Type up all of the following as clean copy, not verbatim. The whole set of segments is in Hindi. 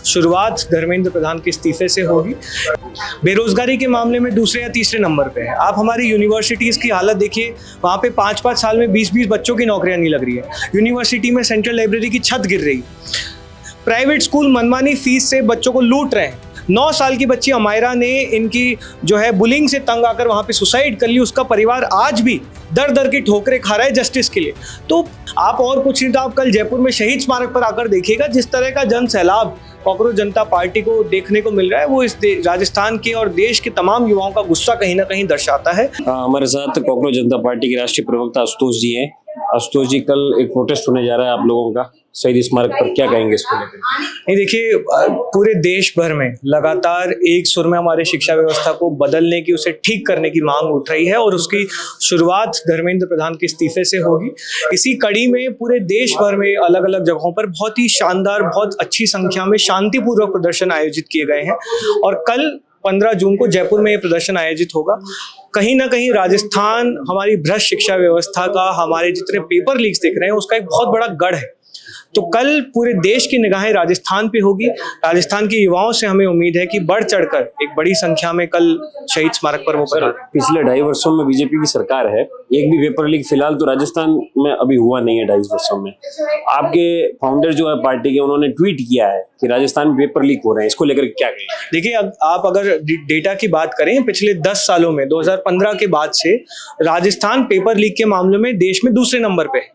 शुरुआत धर्मेंद्र प्रधान के इस्तीफे से होगी। बेरोजगारी के मामले में दूसरे या तीसरे नंबर पे है। आप हमारी यूनिवर्सिटीज़ की हालत देखिए, वहाँ पे 5-5 साल में 20-20 बच्चों की नौकरियाँ नहीं लग रही है। यूनिवर्सिटी में सेंट्रल लाइब्रेरी की छत गिर रही है। प्राइवेट स्कूल मनमानी फीस से बच्चों को लूट रहे हैं। 9 साल की बच्ची अमायरा ने इनकी जो है बुलिंग से तंग आकर वहाँ पे सुसाइड कर ली। उसका परिवार आज भी दर दर की ठोकरें खा रहा है जस्टिस के लिए। तो आप और कुछ नहीं तो आप कल जयपुर में शहीद स्मारक पर आकर देखिएगा, जिस तरह का जन सैलाब कॉकरोच जनता पार्टी को देखने को मिल रहा है, वो इस राजस्थान के और देश के तमाम युवाओं का गुस्सा कहीं ना कहीं दर्शाता है। हमारे साथ कॉकरोच जनता पार्टी के राष्ट्रीय प्रवक्ता आशुतोष जी हैं। आशुतोष जी, कल एक प्रोटेस्ट होने जा रहा है आप लोगों का शहीद स्मारक पर, क्या कहेंगे इसको लेकर? नहीं, देखिए, पूरे देश भर में लगातार एक सुर में हमारे शिक्षा व्यवस्था को बदलने की, उसे ठीक करने की मांग उठ रही है और उसकी शुरुआत धर्मेंद्र प्रधान के इस्तीफे से होगी। इसी कड़ी में पूरे देश भर में अलग अलग जगहों पर बहुत ही शानदार, बहुत अच्छी संख्या में शांतिपूर्वक प्रदर्शन आयोजित किए गए हैं और कल 15 जून को जयपुर में ये प्रदर्शन आयोजित होगा। कहीं ना कहीं राजस्थान हमारी भ्रष्ट शिक्षा व्यवस्था का, हमारे जितने पेपर लीक्स दिख रहे हैं, उसका एक बहुत बड़ा गढ़ है। तो कल पूरे देश की निगाहें राजस्थान पे होगी। राजस्थान के युवाओं से हमें उम्मीद है कि बढ़ चढ़कर एक बड़ी संख्या में कल शहीद स्मारक पर वो करें। पिछले 2.5 वर्षों में बीजेपी की सरकार है, एक भी पेपर लीक फिलहाल तो राजस्थान में अभी हुआ नहीं है 2.5 वर्षों में। आपके फाउंडर जो है पार्टी के, उन्होंने ट्वीट किया है कि राजस्थान में पेपर लीक हो रहे हैं, इसको लेकर क्या कहें? देखिए, आप अगर डेटा की बात करें, पिछले 10 सालों में 2015 के बाद से राजस्थान पेपर लीक के मामले में देश में दूसरे नंबर पे है।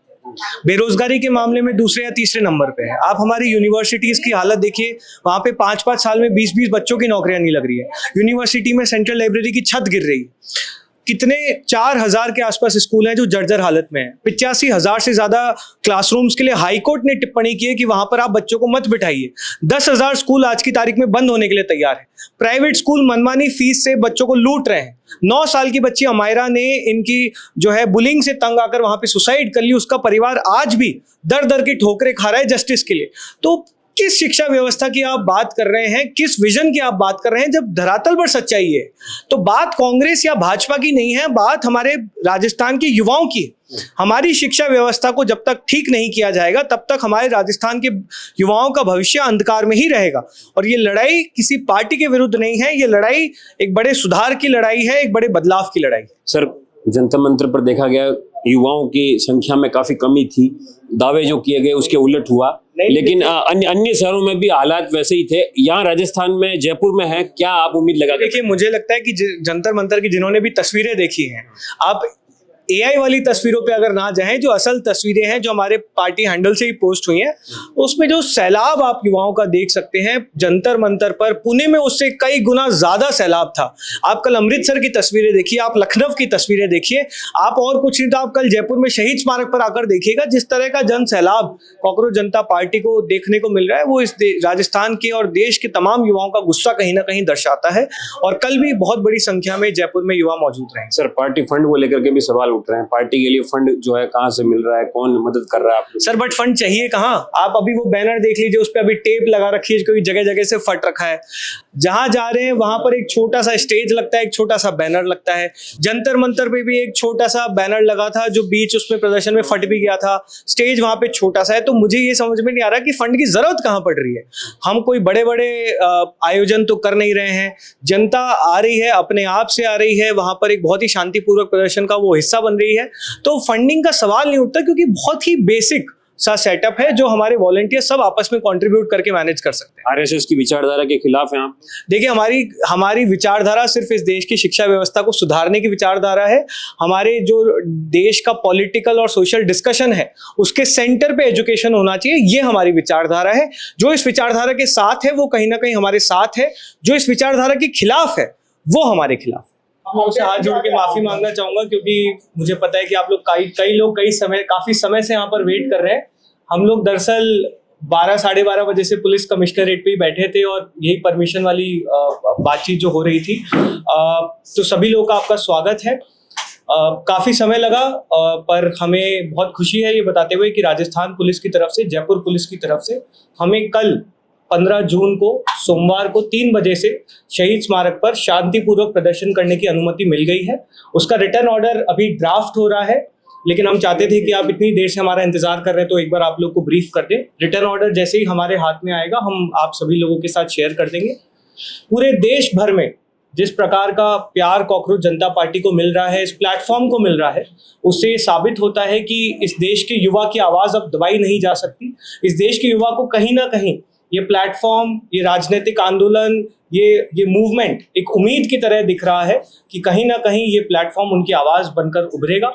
बेरोजगारी के मामले में दूसरे या तीसरे नंबर पे है। आप हमारी यूनिवर्सिटीज की हालत देखिए, वहाँ पे 5-5 साल में 20-20 बच्चों की नौकरियां नहीं लग रही है। यूनिवर्सिटी में सेंट्रल लाइब्रेरी की छत गिर रही है। कितने 4000 के आसपास स्कूल हैं जो जर्जर हालत में है। 85,000 से ज्यादा क्लासरूम्स के लिए हाईकोर्ट ने टिप्पणी की है कि वहां पर आप बच्चों को मत बिठाइए। 10,000 स्कूल आज की तारीख में बंद होने के लिए तैयार है। प्राइवेट स्कूल मनमानी फीस से बच्चों को लूट रहे हैं। 9 साल की बच्ची अमायरा ने इनकी जो है बुलिंग से तंग आकर वहां पे सुसाइड कर ली। उसका परिवार आज भी दर दर की ठोकरें खा रहा है जस्टिस के लिए। तो किस शिक्षा व्यवस्था की आप बात कर रहे हैं, किस विजन की आप बात कर रहे हैं, जब धरातल पर सच्चाई है? तो बात कांग्रेस या भाजपा की नहीं है, बात हमारे राजस्थान के युवाओं की। हमारी शिक्षा व्यवस्था को जब तक ठीक नहीं किया जाएगा, तब तक हमारे राजस्थान के युवाओं का भविष्य अंधकार में ही रहेगा। और ये लड़ाई किसी पार्टी के विरुद्ध नहीं है, ये लड़ाई एक बड़े सुधार की लड़ाई है, एक बड़े बदलाव की लड़ाई। सर, जंतर मंतर पर देखा गया युवाओं की संख्या में काफी कमी थी, दावे जो किए गए उसके उलट हुआ, लेकिन अन्य शहरों में भी हालात वैसे ही थे। यहाँ राजस्थान में, जयपुर में है, क्या आप उम्मीद लगा? देखिए, मुझे लगता है कि जंतर मंतर की जिन्होंने भी तस्वीरें देखी हैं, आप AI वाली तस्वीरों पे अगर ना जाएं, जो असल तस्वीरें हैं जो हमारे पार्टी हैंडल से ही पोस्ट हुई हैं, उसमें जो सैलाब आप युवाओं का देख सकते हैं जंतर मंतर पर, पुणे में उससे कई गुना ज्यादा सैलाब था। आप कल अमृतसर की तस्वीरें देखिए, आप लखनऊ की तस्वीरें देखिए, आप और कुछ नहीं तो आप कल जयपुर में शहीद स्मारक पर आकर देखिएगा, जिस तरह का जन सैलाब कॉकरोच जनता पार्टी को देखने को मिल रहा है, वो इस राजस्थान के और देश के तमाम युवाओं का गुस्सा कहीं ना कहीं दर्शाता है। और कल भी बहुत बड़ी संख्या में जयपुर में युवा मौजूद रहे। सर, पार्टी फंड को लेकर के भी सवाल उठ रहे हैं। पार्टी के लिए फंड जो है कहां से मिल रहा है, कौन मदद कर रहा है आपको? सर, बट फंड चाहिए कहां? आप अभी वो बैनर देख लीजिए, उस पे अभी टेप लगा रखी है, क्योंकि जगह जगह से फट रखा है। जहां जा रहे हैं वहां पर एक छोटा सा स्टेज लगता है, एक छोटा सा बैनर लगता है। जंतर मंतर पे भी एक छोटा सा बैनर लगा था जो बीच उसमें प्रदर्शन में फट भी गया था। स्टेज वहां पे छोटा सा है। तो मुझे ये समझ में नहीं आ रहा कि फंड की जरूरत कहां पड़ रही है। हम कोई बड़े बड़े आयोजन तो कर नहीं रहे हैं। जनता आ रही है, अपने आप से आ रही है, वहां पर एक बहुत ही शांतिपूर्वक प्रदर्शन का वो हिस्सा बन रही है। तो फंडिंग का सवाल नहीं उठता, क्योंकि बहुत ही बेसिक सा सेटअप है जो हमारे वॉलंटियर सब आपस में कंट्रीब्यूट करके मैनेज कर सकते हैं। आरएसएस की विचारधारा के खिलाफ हैं आप? देखिए, हमारी विचारधारा सिर्फ इस देश की शिक्षा व्यवस्था को सुधारने की विचारधारा है। हमारे जो देश का पॉलिटिकल और सोशल डिस्कशन है, उसके सेंटर पे एजुकेशन होना चाहिए, ये हमारी विचारधारा है। जो इस विचारधारा के साथ है वो कहीं ना कहीं हमारे साथ है, जो इस विचारधारा के खिलाफ है वो हमारे खिलाफ। मैं आपसे हाथ जोड़ के माफी मांगना चाहूंगा, क्योंकि मुझे पता है कि आप लोग कई लोग काफी समय से यहाँ पर वेट कर रहे हैं। हम लोग दरअसल 12 साढ़े 12 बजे से पुलिस कमिश्नरेट पे ही बैठे थे और यही परमिशन वाली बातचीत जो हो रही थी। तो सभी लोगों का आपका स्वागत है। काफी समय लगा, पर हमें बहुत खुशी है ये बताते हुए कि राजस्थान पुलिस की तरफ से, जयपुर पुलिस की तरफ से हमें कल 15 जून को सोमवार को 3 बजे से शहीद स्मारक पर शांतिपूर्वक प्रदर्शन करने की अनुमति मिल गई है। उसका रिटर्न ऑर्डर अभी ड्राफ्ट हो रहा है। लेकिन हम चाहते थे कि आप इतनी देर से हमारा इंतजार कर रहे हैं तो एक बार आप लोग को ब्रीफ कर दें। रिटर्न ऑर्डर जैसे ही हमारे हाथ में आएगा हम आप सभी लोगों के साथ शेयर कर देंगे। पूरे देश भर में जिस प्रकार का प्यार कॉकरोच जनता पार्टी को मिल रहा है, इस प्लेटफॉर्म को मिल रहा है, उससे साबित होता है कि इस देश के युवा की आवाज़ अब दबाई नहीं जा सकती। इस देश के युवा को कहीं ना कहीं ये प्लेटफॉर्म, ये राजनीतिक आंदोलन, ये मूवमेंट एक उम्मीद की तरह दिख रहा है कि कहीं ना कहीं ये प्लेटफॉर्म उनकी आवाज़ बनकर उभरेगा।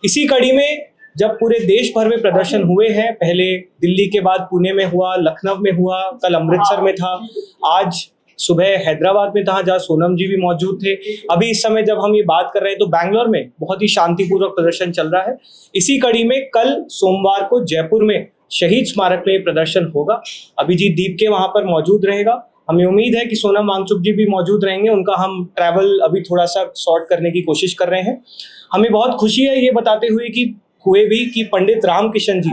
इसी कड़ी में जब पूरे देश भर में प्रदर्शन हुए हैं, पहले दिल्ली के बाद पुणे में हुआ, लखनऊ में हुआ, कल अमृतसर में था, आज सुबह हैदराबाद में था जहाँ सोनम जी भी मौजूद थे। अभी इस समय जब हम ये बात कर रहे हैं तो बैंगलोर में बहुत ही शांतिपूर्वक प्रदर्शन चल रहा है। इसी कड़ी में कल सोमवार को जयपुर में शहीद स्मारक में प्रदर्शन होगा। अभिजीत दीपके वहां पर मौजूद रहेगा। हमें उम्मीद है कि सोनम वांगचुक जी भी मौजूद रहेंगे। उनका हम ट्रैवल अभी थोड़ा सा सॉर्ट करने की कोशिश कर रहे हैं। हमें बहुत खुशी है ये बताते हुए कि पंडित रामकिशन जी,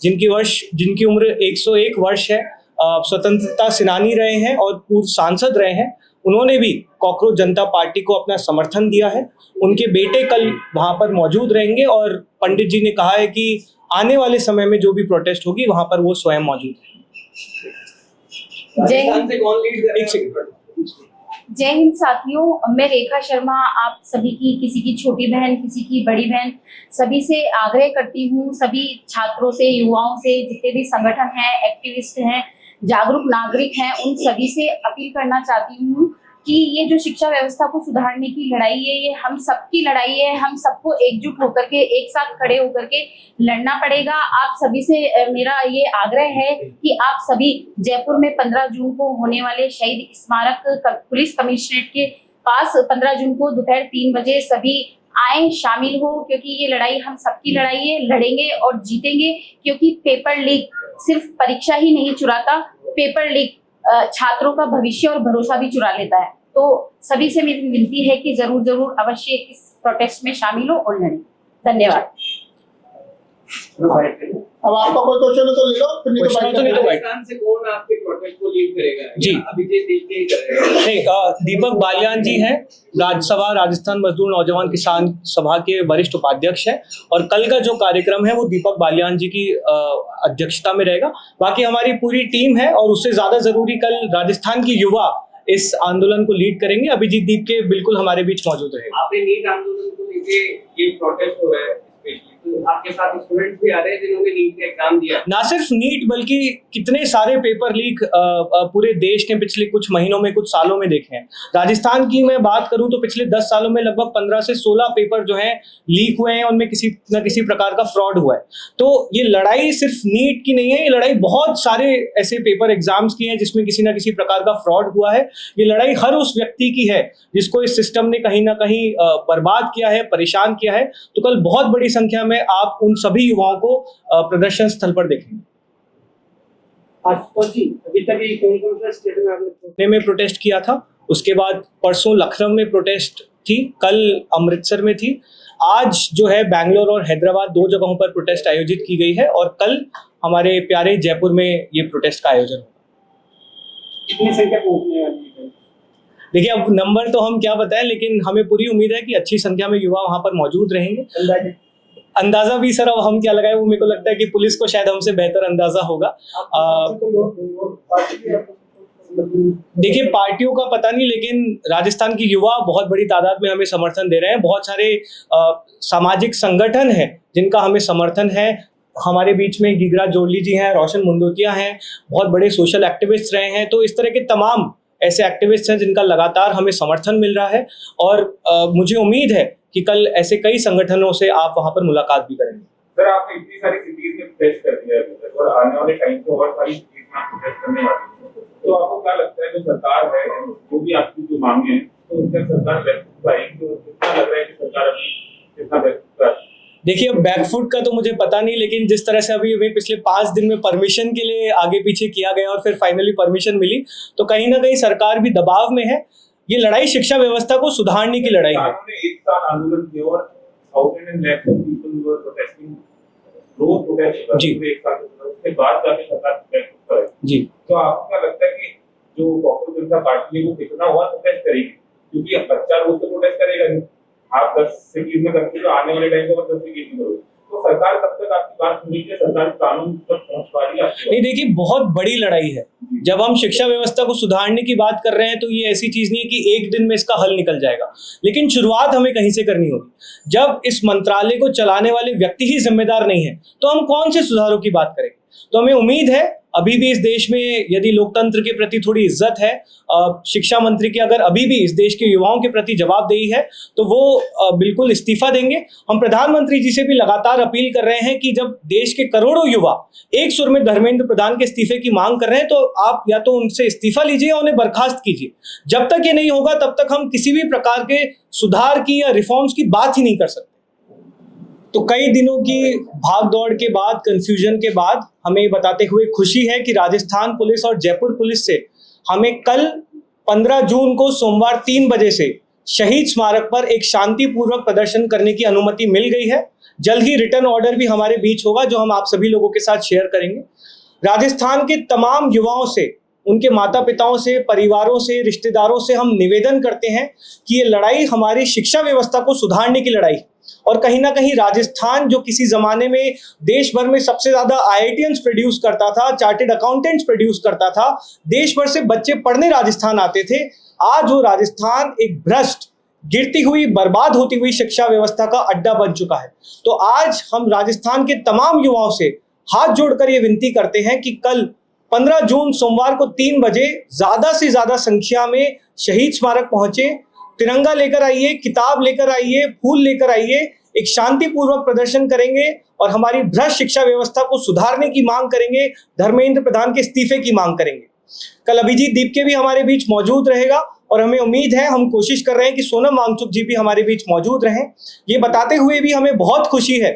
जिनकी उम्र 101 वर्ष है, स्वतंत्रता सेनानी रहे हैं और पूर्व सांसद रहे हैं, उन्होंने भी कॉकरोच जनता पार्टी को अपना समर्थन दिया है। उनके बेटे कल वहां पर मौजूद रहेंगे और पंडित जी ने कहा है कि आने वाले समय में जो भी प्रोटेस्ट होगी वहां पर वो स्वयं मौजूद है। जय हिंद साथियों, मैं रेखा शर्मा आप सभी की, किसी की छोटी बहन, किसी की बड़ी बहन, सभी से आग्रह करती हूँ, सभी छात्रों से, युवाओं से, जितने भी संगठन हैं, एक्टिविस्ट हैं, जागरूक नागरिक हैं, उन सभी से अपील करना चाहती हूँ कि ये जो शिक्षा व्यवस्था को सुधारने की लड़ाई है, ये हम सबकी लड़ाई है। हम सबको एकजुट होकर के, एक साथ खड़े होकर के लड़ना पड़ेगा। आप सभी से मेरा ये आग्रह है कि आप सभी जयपुर में 15 जून को होने वाले शहीद स्मारक पुलिस कमिश्नरेट के पास 15 जून को दोपहर 3 बजे सभी आए, शामिल हो, क्योंकि ये लड़ाई हम सबकी लड़ाई है। लड़ेंगे और जीतेंगे, क्योंकि पेपर लीक सिर्फ परीक्षा ही नहीं चुराता, पेपर लीक छात्रों का भविष्य और भरोसा भी चुरा लेता है। तो सभी से मेरी विनती है कि जरूर अवश्य इस प्रोटेस्ट में शामिल हो और लड़ें। धन्यवाद। अब आपका कोई क्वेश्चन है तो ले लो, फिर नहीं तो राजस्थान से कौन आपके प्रोटेस्ट को लीड करेगा? जी, अभिजीत दीपके ही करेगा? नहीं, दीपक बालियान जी हैं, राज्यसभा राजस्थान मजदूर नौजवान किसान सभा के वरिष्ठ उपाध्यक्ष हैं, और कल का जो कार्यक्रम है वो दीपक बालियान जी की अध्यक्षता में रहेगा। बाकी हमारी पूरी टीम है, और उससे ज्यादा जरूरी कल राजस्थान की युवा इस आंदोलन को लीड करेंगे। अभिजीत दीपके बिल्कुल हमारे बीच मौजूद रहेगा। आपने नीट आंदोलन को लेके ये प्रोटेस्ट हो रहा है, तो आपके साथ स्टूडेंट्स भी आ रहे हैं जिन्होंने नीट का एग्जाम दिया। ना सिर्फ नीट बल्कि कितने सारे पेपर लीक पूरे देश ने पिछले कुछ महीनों में, कुछ सालों में देखे हैं। राजस्थान की मैं बात करूं तो पिछले 10 सालों में लगभग 15 से 16 पेपर जो हैं लीक हुए हैं, उनमें किसी न किसी प्रकार का फ्रॉड हुआ है। तो ये लड़ाई सिर्फ नीट की नहीं है, ये लड़ाई बहुत सारे ऐसे पेपर एग्जाम्स की है जिसमें किसी न किसी प्रकार का फ्रॉड हुआ है। ये लड़ाई हर उस व्यक्ति की है जिसको इस सिस्टम ने कहीं ना कहीं बर्बाद किया है, परेशान किया है। तो कल बहुत बड़ी संख्या में आप उन सभी युवाओं को प्रदर्शन स्थल पर देखेंगे। अभी तक ये कौन-कौन सा स्टेट में आपने पुणे में प्रोटेस्ट किया था, उसके बाद परसों लखनऊ में प्रोटेस्ट थी, कल अमृतसर में थी, आज जो है बैंगलोर और हैदराबाद 2 जगहों पर प्रोटेस्ट आयोजित की गई है, और कल हमारे प्यारे जयपुर में ये प्रोटेस्ट का आयोजन होगा। कितनी संख्या पहुंचने वाली है? देखिए, अब नंबर तो हम क्या बताएं, लेकिन हमें पूरी उम्मीद है कि अच्छी संख्या में युवा वहां पर मौजूद रहेंगे। अंदाजा भी सर अब हम क्या लगाए, वो मेरे को लगता है कि पुलिस को शायद हमसे बेहतर अंदाजा होगा। देखिए, पार्टियों का पता नहीं, लेकिन राजस्थान की युवा बहुत बड़ी तादाद में हमें समर्थन दे रहे हैं। बहुत सारे सामाजिक संगठन हैं जिनका हमें समर्थन है। हमारे बीच में गिरिराज जोड़ली जी हैं, रोशन मुंडोतिया हैं, बहुत बड़े सोशल एक्टिविस्ट रहे हैं। तो इस तरह के तमाम ऐसे एक्टिविस्ट हैं जिनका लगातार हमें समर्थन मिल रहा है, और मुझे उम्मीद है कि कल ऐसे कई संगठनों से आप वहां पर मुलाकात भी करेंगे। सर, आपने इतनी सारी सिटीज में प्रोटेस्ट कर दिया है और आने वाले टाइम को और सारी सिटीज में आप प्रोटेस्ट करने वाले हैं, तो आपको क्या लगता है जो सरकार है, जो भी आपकी जो मांगे हैं, तो उनका सरकार बैकफुट आएगी? तो कितना लग रहा है कि सरकार अभी कितना बैकफुट है? देखिए, अब बैकफुट का तो मुझे पता नहीं, लेकिन जिस तरह से अभी हमें पिछले 5 दिन में परमिशन के लिए आगे पीछे किया गया और फिर फाइनली परमिशन मिली, तो कहीं ना कहीं सरकार भी दबाव में है। ये लड़ाई शिक्षा व्यवस्था को सुधारने की लड़ाई है। एक साल आंदोलन किया और 1000 लाख पीपल वर प्रोटेस्टिंग, रोज प्रोटेस्ट जी, एक साल उसके बाद जाके सरकार बैकफुट पर है जी। तो आपको क्या लगता है कि जो कॉकरोच जनता पार्टी है वो कितना हुआ प्रोटेस्ट करेगी? क्योंकि अब बच्चा रोज तो प्रोटेस्ट करेगा नहीं, आप 10 सिटीज में करते हो, आने वाले टाइम में 10 सिटीज में करोगे, तो सरकार कब तक आपकी बात सुनेगी? सरकार कानून तक पहुंच पा रही है? नहीं, देखिए, बहुत बड़ी लड़ाई है। जब हम शिक्षा व्यवस्था को सुधारने की बात कर रहे हैं तो ये ऐसी चीज नहीं है कि एक दिन में इसका हल निकल जाएगा, लेकिन शुरुआत हमें कहीं से करनी होगी। जब इस मंत्रालय को चलाने वाले व्यक्ति ही जिम्मेदार नहीं है तो हम कौन से सुधारों की बात करेंगे? तो हमें उम्मीद है अभी भी इस देश में यदि लोकतंत्र के प्रति थोड़ी इज्जत है, शिक्षा मंत्री की अगर अभी भी इस देश के युवाओं के प्रति जवाबदेही है तो वो बिल्कुल इस्तीफा देंगे। हम प्रधानमंत्री जी से भी लगातार अपील कर रहे हैं कि जब देश के करोड़ों युवा एक सुर में धर्मेंद्र प्रधान के इस्तीफे की मांग कर रहे हैं तो आप या तो उनसे इस्तीफा लीजिए या उन्हें बर्खास्त कीजिए। जब तक ये नहीं होगा तब तक हम किसी भी प्रकार के सुधार की या रिफॉर्म्स की बात ही नहीं कर सकते। तो कई दिनों की भाग दौड़ के बाद, कंफ्यूजन के बाद हमें बताते हुए खुशी है कि राजस्थान पुलिस और जयपुर पुलिस से हमें कल 15 जून को सोमवार 3 बजे से शहीद स्मारक पर एक शांतिपूर्वक प्रदर्शन करने की अनुमति मिल गई है। जल्द ही रिटर्न ऑर्डर भी हमारे बीच होगा जो हम आप सभी लोगों के साथ शेयर करेंगे। राजस्थान के तमाम युवाओं से, उनके माता पिताओं से, परिवारों से, रिश्तेदारों से हम निवेदन करते हैं कि ये लड़ाई हमारी शिक्षा व्यवस्था को सुधारने की लड़ाई, और कहीं ना कहीं राजस्थान जो किसी जमाने में देश भर में सबसे ज्यादा IITians प्रोड्यूस करता था, चार्टेड अकाउंटेंट्स प्रोड्यूस करता था, देश भर से बच्चे पढ़ने राजस्थान आते थे, आज वो राजस्थान एक भ्रष्ट, गिरती हुई, बर्बाद होती हुई शिक्षा व्यवस्था का अड्डा बन चुका है। तो आज हम राजस्थान के तमाम युवाओं से हाथ जोड़कर ये विनती करते हैं कि कल 15 जून सोमवार को 3 बजे ज्यादा से ज्यादा संख्या में शहीद स्मारक पहुंचे, तिरंगा लेकर आइए, किताब लेकर आइए, फूल लेकर आइए, एक शांतिपूर्वक प्रदर्शन करेंगे और हमारी भ्रष्ट शिक्षा व्यवस्था को सुधारने की मांग करेंगे, धर्मेंद्र प्रधान के इस्तीफे की मांग करेंगे। कल अभिजीत दीपके भी हमारे बीच मौजूद रहेगा और हमें उम्मीद है, हम कोशिश कर रहे हैं कि सोनम वांगचुक जी भी हमारे बीच मौजूद रहें। ये बताते हुए भी हमें बहुत खुशी है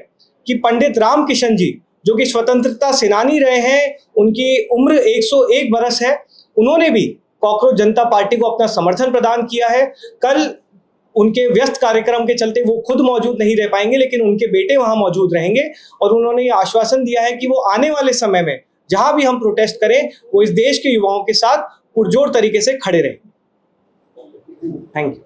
कि पंडित रामकिशन जी, जो कि स्वतंत्रता सेनानी रहे हैं, उनकी उम्र 101 बरस है, उन्होंने भी कॉकरोच जनता पार्टी को अपना समर्थन प्रदान किया है। कल उनके व्यस्त कार्यक्रम के चलते वो खुद मौजूद नहीं रह पाएंगे, लेकिन उनके बेटे वहां मौजूद रहेंगे और उन्होंने ये आश्वासन दिया है कि वो आने वाले समय में जहां भी हम प्रोटेस्ट करें वो इस देश के युवाओं के साथ पुरजोर तरीके से खड़े रहें। Thank you.